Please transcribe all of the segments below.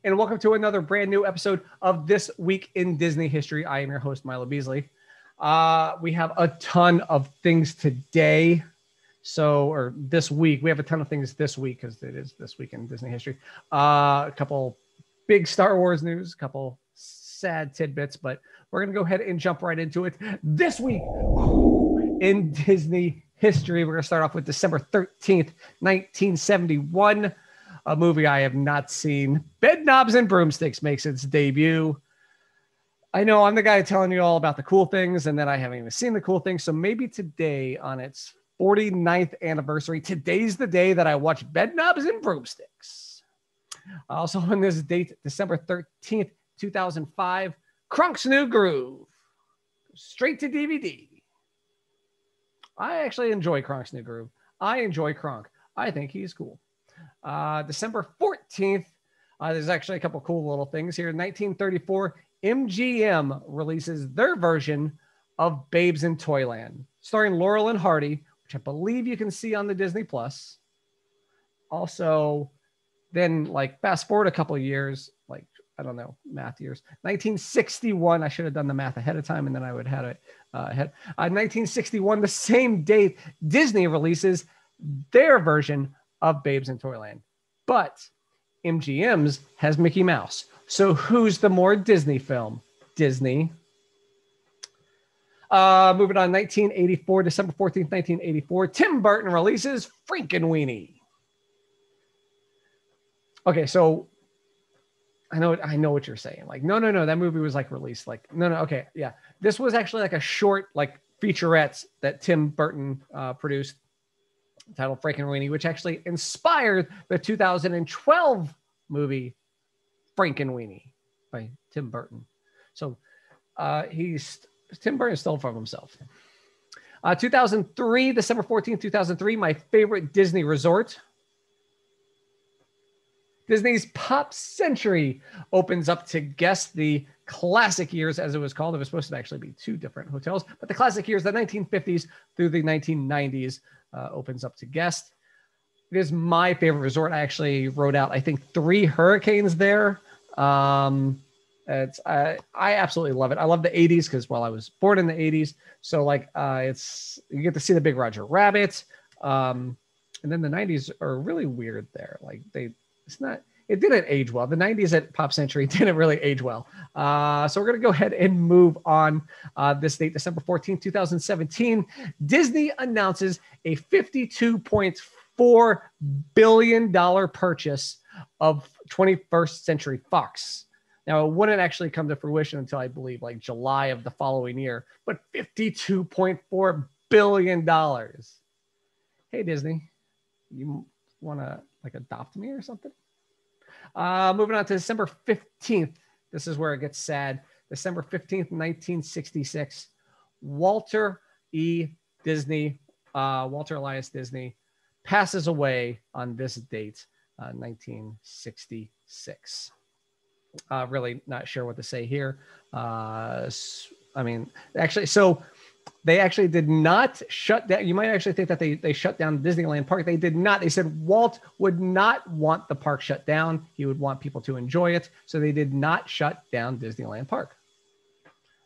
and welcome to another brand new episode of This Week in Disney History. I am your host, Milo Beasley. We have a ton of things today. Or this week. We have a ton of things this week because it is This Week in Disney History. A couple big Star Wars news, a couple sad tidbits, but we're going to go ahead and jump right into it. This week in Disney history, we're going to start off with December 13th, 1971. A movie I have not seen. Bedknobs and Broomsticks makes its debut. I know I'm the guy telling you all about the cool things, and then I haven't even seen the cool things. So maybe today on its 49th anniversary, today's the day that I watch Bedknobs and Broomsticks. Also on this date, December 13th, 2005, Kronk's New Groove. Straight to DVD. I actually enjoy Kronk's New Groove. I enjoy Kronk. I think he's cool. December 14th, there's actually a couple cool little things here. In 1934, MGM releases their version of Babes in Toyland, starring Laurel and Hardy, which I believe you can see on the Disney Plus. Also, then fast forward a couple of years, I don't know, math years. 1961, I should have done the math ahead of time, and then I would have had it ahead. 1961, the same date, Disney releases their version of Babes in Toyland. But MGM's has Mickey Mouse. So who's the more Disney film? Disney. Moving on, 1984, December 14th, 1984, Tim Burton releases Frankenweenie. Okay, so I know what you're saying. No, that movie was released. No, okay, yeah. This was actually a short featurette that Tim Burton produced, titled Frankenweenie, which actually inspired the 2012 movie Frankenweenie by Tim Burton. So Tim Burton stole from himself. 2003, December 14th, 2003, my favorite Disney resort. Disney's Pop Century opens up to guests. The classic years, as it was called. It was supposed to actually be two different hotels, but the classic years, the 1950s through the 1990s, opens up to guests. It is my favorite resort. I actually wrote out, I think, 3 hurricanes there. I absolutely love it. I love the 80s because, I was born in the 80s. So you get to see the big Roger Rabbit. And then the 90s are really weird there. It didn't age well. The 90s at Pop Century didn't really age well. So we're going to go ahead and move on. This date, December 14th, 2017, Disney announces a $52.4 billion purchase of 21st Century Fox. Now, it wouldn't actually come to fruition until, I believe, July of the following year, but $52.4 billion. Hey, Disney, you want to adopt me or something? Moving on to December 15th. This is where it gets sad. December 15th, 1966. Walter Elias Disney passes away on this date, 1966. Really not sure what to say here. They actually did not shut down. You might actually think that they shut down Disneyland Park. They did not. They said Walt would not want the park shut down. He would want people to enjoy it. So they did not shut down Disneyland Park.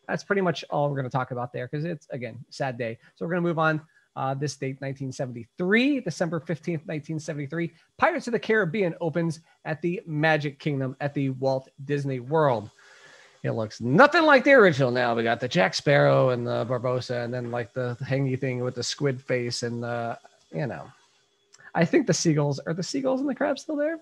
That's pretty much all we're going to talk about there because it's, again, sad day. So we're going to move on. This date, 1973, December 15th, 1973. Pirates of the Caribbean opens at the Magic Kingdom at the Walt Disney World. It looks nothing like the original now. We got the Jack Sparrow and the Barbossa, and then the hangy thing with the squid face, and I think the seagulls and the crabs still there?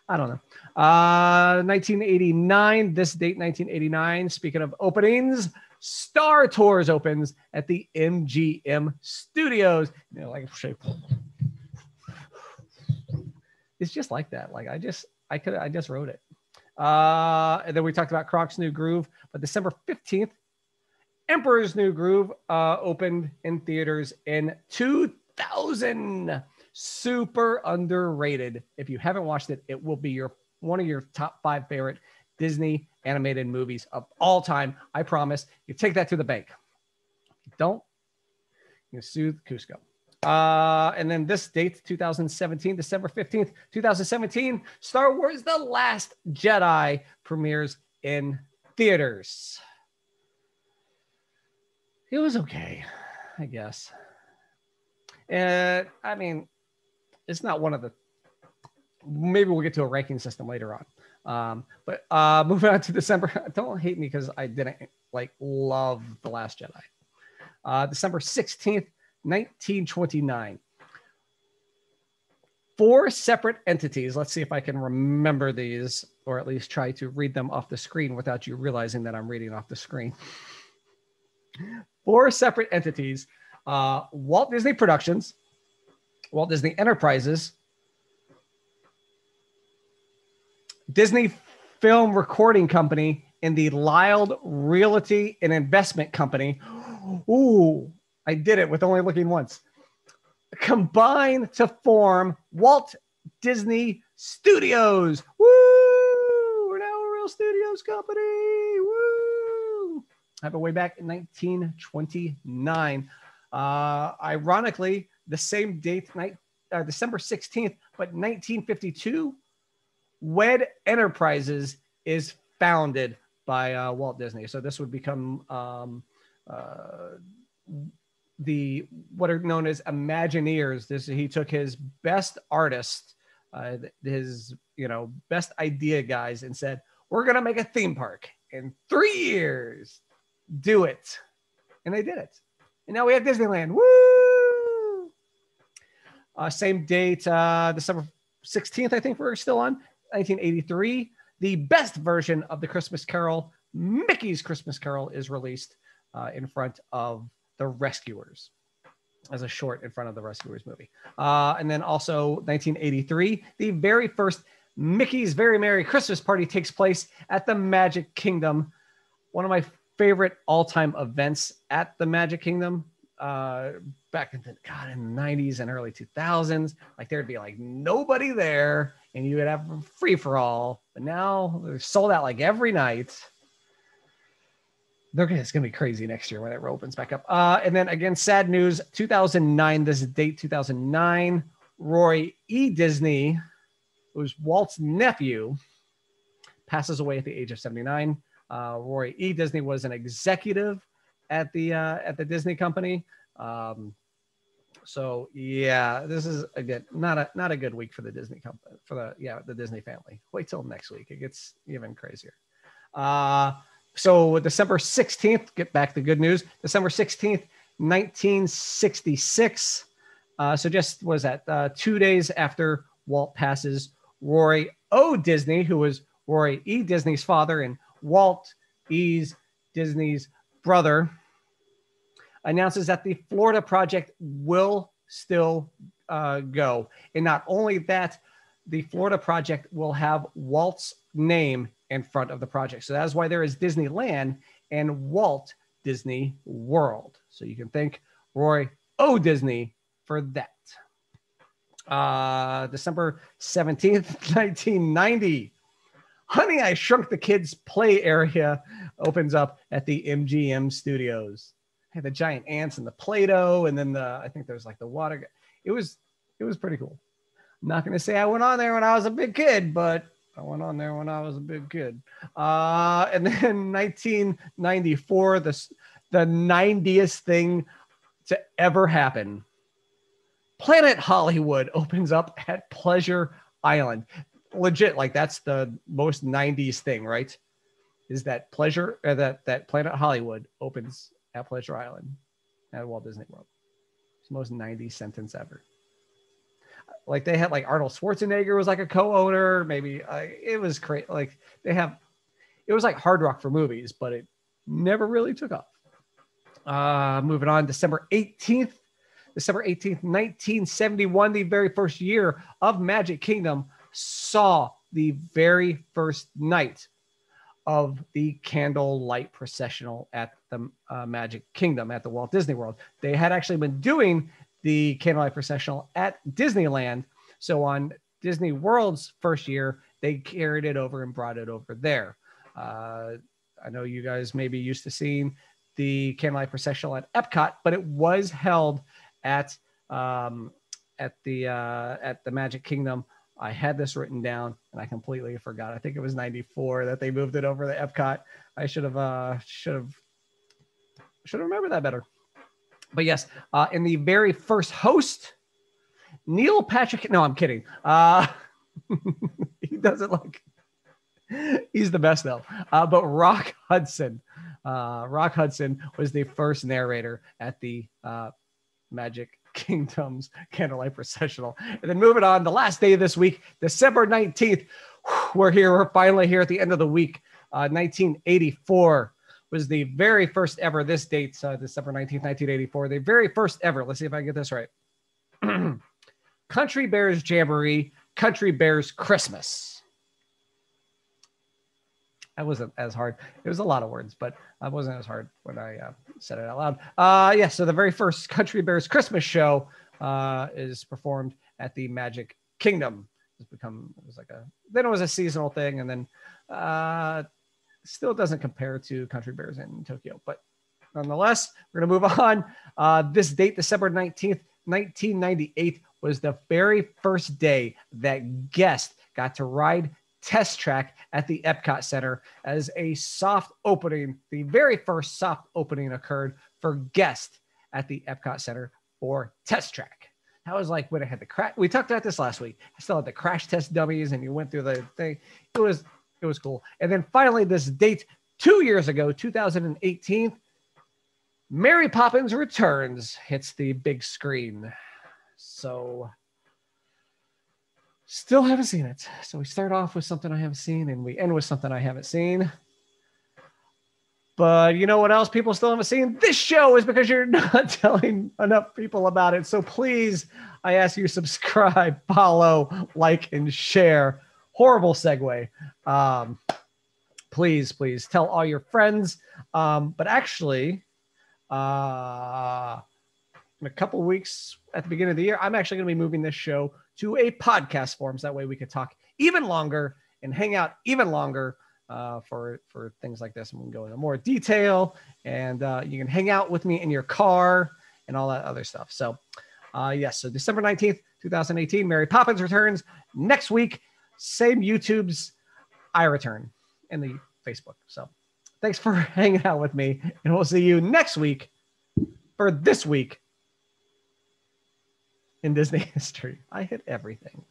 I don't know. 1989, this date, 1989. Speaking of openings, Star Tours opens at the MGM Studios. It's just like that. I just wrote it. And then we talked about Kronk's New Groove, but December 15th, Emperor's New Groove opened in theaters in 2000. Super underrated. If you haven't watched it, it will be one of your top 5 favorite Disney animated movies of all time. I promise. You take that to the bank. If you don't, you sue Cusco. And then this date, 2017, December 15th, 2017, Star Wars The Last Jedi premieres in theaters. It was okay, I guess. And I mean, it's not one of the, maybe we'll get to a ranking system later on. But moving on to December, don't hate me because I didn't love The Last Jedi. December 16th, 1929. 4 separate entities. Let's see if I can remember these, or at least try to read them off the screen without you realizing that I'm reading off the screen. 4 separate entities. Walt Disney Productions, Walt Disney Enterprises, Disney Film Recording Company, and the Lyle Realty and Investment Company. Ooh, I did it with only looking once. Combine to form Walt Disney Studios. Woo! We're now a real studios company. Woo! Happened way back in 1929. Ironically, the same date, December 16th, but 1952, WED Enterprises is founded by Walt Disney. So this would become what are known as Imagineers. He took his best artists, his best idea guys, and said, "We're gonna make a theme park in 3 years. Do it," and they did it. And now we have Disneyland. Woo! Same date, December 16th. I think we're still on 1983. The best version of the Christmas Carol, Mickey's Christmas Carol, is released in front of The Rescuers, as a short in front of the Rescuers movie. And then also 1983, the very first Mickey's Very Merry Christmas Party takes place at the Magic Kingdom. One of my favorite all-time events at the Magic Kingdom. Back in the 90s and early 2000s, there'd be nobody there, and you would have free for all. But now they're sold out every night. It's going to be crazy next year when it opens back up. And then again, sad news, 2009, this is date 2009, Roy E. Disney, who's Walt's nephew, passes away at the age of 79. Roy E. Disney was an executive at the Disney company. So yeah, this is again not a good week for the Disney company, for the Disney family. Wait till next week, it gets even crazier. So December 16th, get back to good news. December 16th, 1966. So just was that 2 days after Walt passes, Roy O. Disney, who was Roy E. Disney's father and Walt E. Disney's brother, announces that the Florida project will still go. And not only that, the Florida project will have Walt's name in front of the project. So that's why there is Disneyland and Walt Disney World. So you can thank Roy O. Disney for that. December 17th, 1990. Honey, I Shrunk the Kids play area opens up at the MGM Studios. Had the giant ants and the Play-Doh, and then I think there's the water. It was pretty cool. I'm not going to say I went on there when I was a big kid, but I went on there when I was a big kid. And then 1994, the 90th thing to ever happen. Planet Hollywood opens up at Pleasure Island. Legit, that's the most 90s thing, right? Is that that Planet Hollywood opens at Pleasure Island at Walt Disney World. It's the most 90s sentence ever. They had Arnold Schwarzenegger was a co-owner. Maybe it was crazy. It was Hard Rock for movies, but it never really took off. Moving on, December 18th, 1971, the very first year of Magic Kingdom saw the very first night of the Candlelight Processional at the Magic Kingdom at the Walt Disney World. They had actually been doing the Candlelight Processional at Disneyland. So on Disney World's first year, they carried it over and brought it over there. I know you guys may be used to seeing the Candlelight Processional at Epcot, but it was held at at the Magic Kingdom. I had this written down and I completely forgot. I think it was 94 that they moved it over to Epcot. I should have remembered that better. But yes, in the very first host, Neil Patrick. No, I'm kidding. He doesn't like. He's the best though. But Rock Hudson. Rock Hudson was the first narrator at the Magic Kingdom's Candlelight Processional. And then moving on, the last day of this week, December 19th. We're here. We're finally here at the end of the week. 1984 was the very first ever. This dates December 19th, 1984. The very first ever. Let's see if I can get this right. Country Bears Jamboree, Country Bears Christmas. That wasn't as hard. It was a lot of words, but it wasn't as hard when I said it out loud. Yeah, so the very first Country Bears Christmas show is performed at the Magic Kingdom. Then it was a seasonal thing, and then still doesn't compare to Country Bears in Tokyo. But nonetheless, we're going to move on. This date, December 19th, 1998, was the very first day that guests got to ride Test Track at the Epcot Center as a soft opening. The very first soft opening occurred for guests at the Epcot Center for Test Track. That was like when I had the crash. We talked about this last week. I still had the crash test dummies and you went through the thing. It was cool. And then finally this date 2 years ago, 2018, Mary Poppins Returns hits the big screen. So still haven't seen it. So we start off with something I haven't seen and we end with something I haven't seen. But you know what else people still haven't seen? This show is because you're not telling enough people about it. So please, I ask you subscribe, follow, like, and share. Horrible segue. Please tell all your friends. But actually, in a couple of weeks at the beginning of the year, I'm actually going to be moving this show to a podcast form. So that way we could talk even longer and hang out even longer for things like this. And we can go into more detail and you can hang out with me in your car and all that other stuff. So yes, so December 19th, 2018, Mary Poppins Returns. Next week, same YouTube's I Return in the Facebook. So thanks for hanging out with me and we'll see you next week for This Week in Disney History. I hit everything.